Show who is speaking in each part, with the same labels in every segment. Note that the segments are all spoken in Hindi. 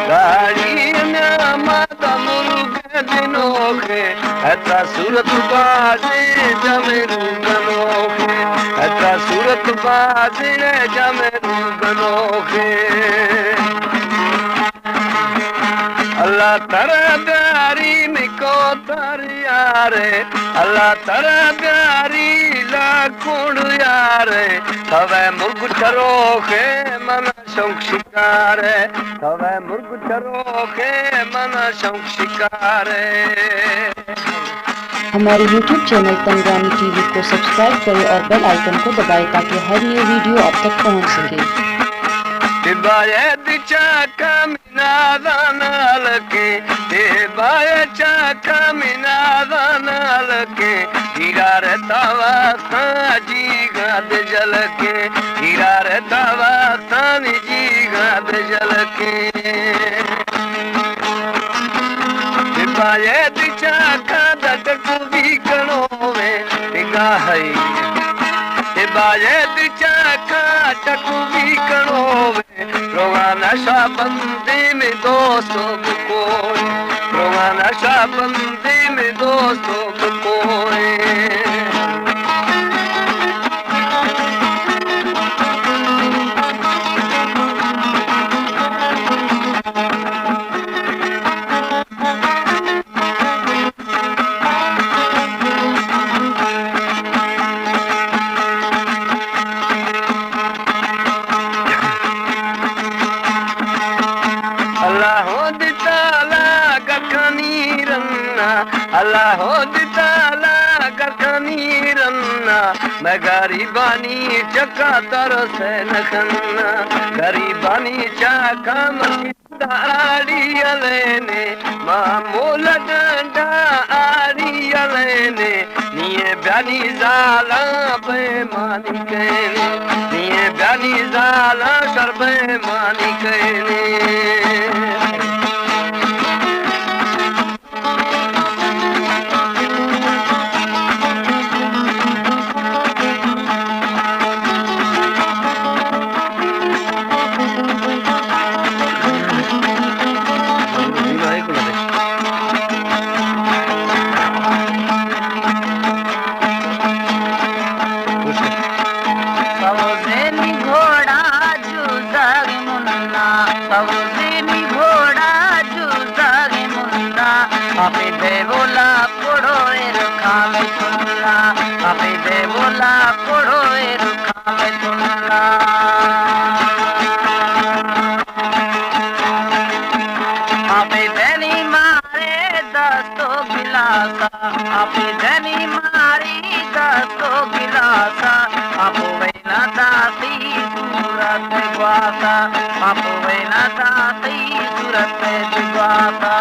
Speaker 1: गाड़ी माता मुर्ग दिनोखे ऐता सूरत बाजे जमेरू गनोखे ऐता सूरत बाजे जमेरू गनोखे अल्लाह तारा प्यारी मिको यारे अल्लाह तारा प्यारी लाखुण यारे तवे मुर्ग चरोखे मन शौक शिकारे तवे मुर्ग चरोखे मन शौक शिकारे।
Speaker 2: हमारे YouTube चैनल तंगरानी टीवी को सब्सक्राइब करें और बेल आइकन को दबाएं ताकि हर नई वीडियो आप तक पहुंच सके।
Speaker 1: Tibaye dichaka minadanalke, tibaye chaka minadanalke, girare tava saji gad jalke, girare tava saji gad jalke. Tibaye dichaka datku bikano mein digahai. Tibaye dichaka datku bikano mein नशा बंदी में दोस्तों कोई नशा बंदी में दोस्तों कोई अल्लाह दिताला गखनी रन्ना मैं गरीबानी चका तरसे नखन्ना गरीबानी चाका मसीदारी अलेने मामूल डंडा आरी अलेने निये ब्यानी जाला बेमानी कहने निये ब्यानी जाला शर्बे मानी कहने Api devola poro erkhame tunla Api devola poro erkhame tunla Api deni mare dasto gilasa Api deni mari dasto gilasa Apu veina dati surat gwasa Apu veina dati surat gwasa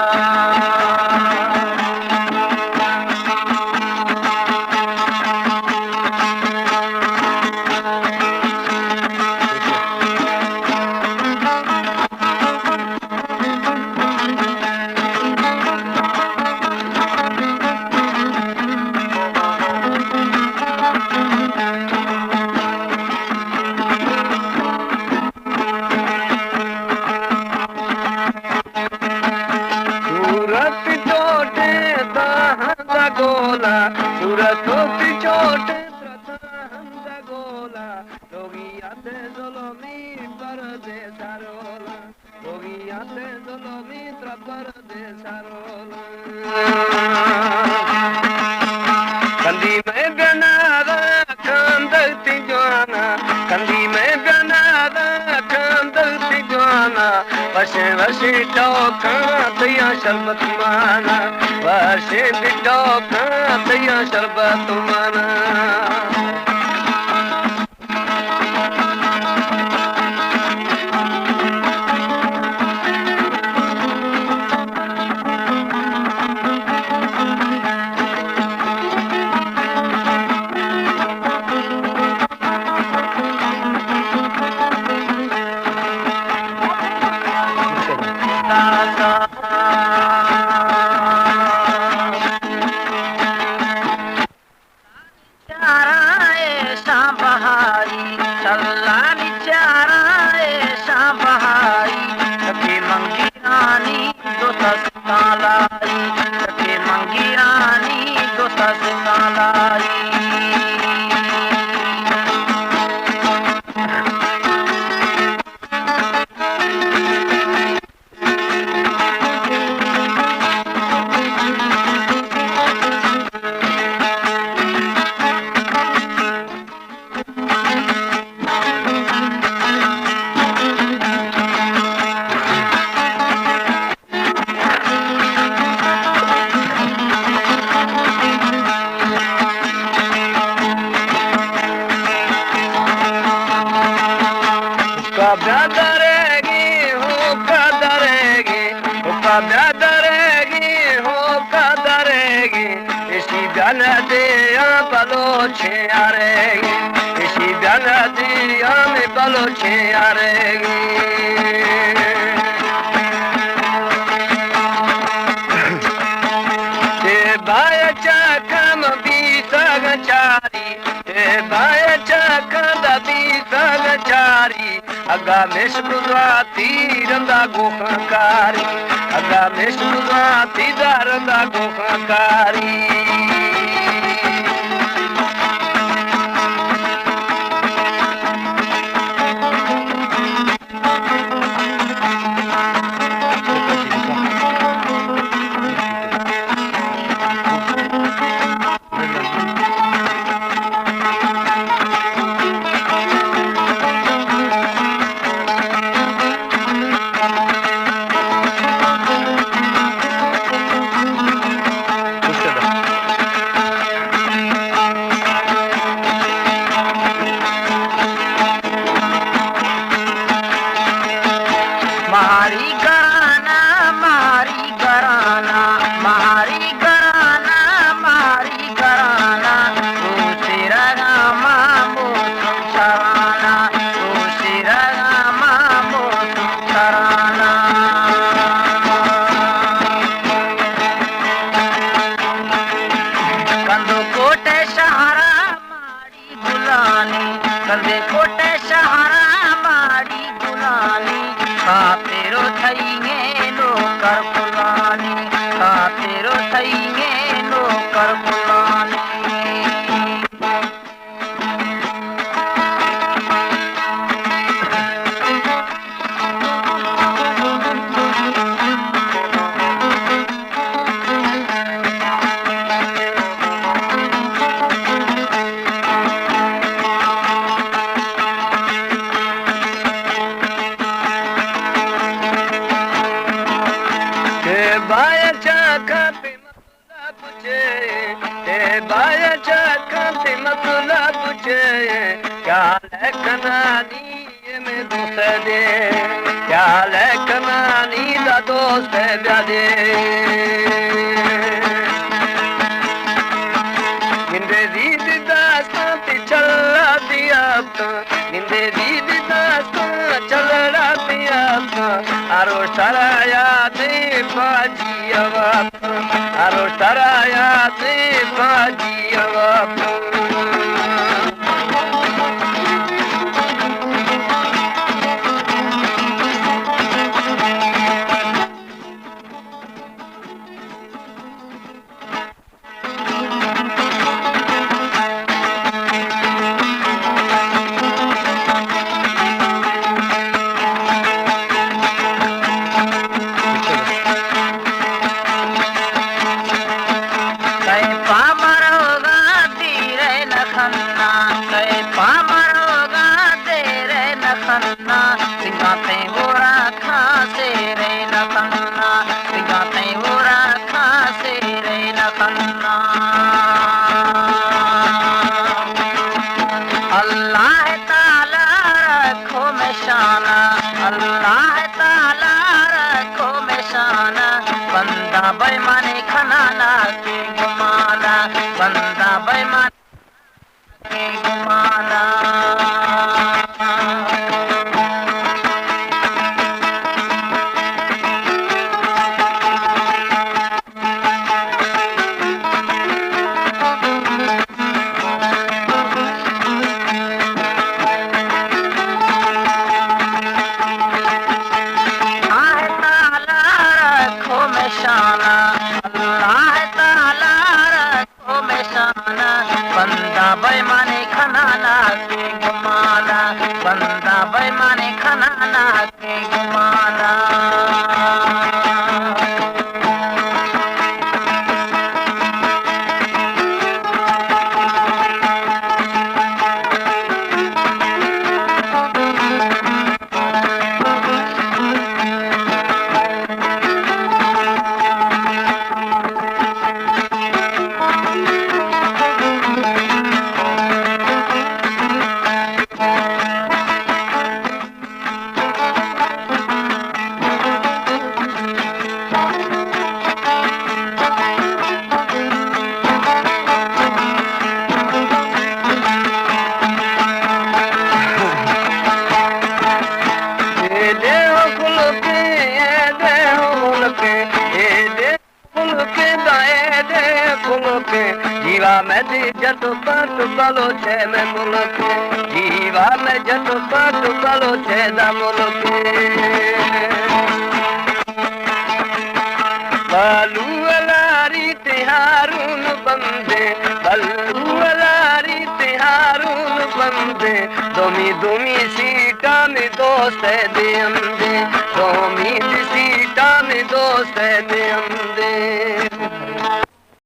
Speaker 1: कंदी में बनादा कंदती जाना कंदी में बनादा कंदती जाना वशे वशे टोका तया शरबत माना वशे टोका तया शरबत माना ब्यादरेगी हो कदरेगी इसी ब्यान दिया बलोचे आरेगी इसी ब्यान दिया में बलोचे आरेगी बाय चकम बीसगचारी बाय चकंद बीसगचारी अगा मिश्कुराती रंदा गोखकारी अगा मिश्कुराती रंदा गोखकारी
Speaker 3: कंदे कोटे शहरा माड़ी गुलानी खातिरो थईंगे नौकर गुलानी खातिरो थईंगे नौकर गुलानी
Speaker 1: बाया चकते मतलब छे बाया चकते मतलब छे क्या लेखनानी में दूसरे क्या लेखनानी दा दोस्त ब्यादे निंदे दीद दास्तां ते चल दिया निंदे दीद दास्तां चल दिया आरो सराया दे बाजी अवाप आरो सराया दे बाजी अवाप
Speaker 3: अल्लाह ताला रखो में शाना अल्लाह ताला रखो में शाना बंदा बेईमानी खनाना के गुमाना बंदा बेईमानी के गुमाना अल्लाह ताला
Speaker 1: मुल्क जीवा में दी जत पाट बलो छे में मुल्क जीवा में जत पाट बलो छे दा मुल्क बालू अलारी तिहारून बंदे बालू अलारी तिहारून बंदे दोमी दोमी सीटा में दोस्त दे अंदे दोमी सीटा में दोस्त दे अंदे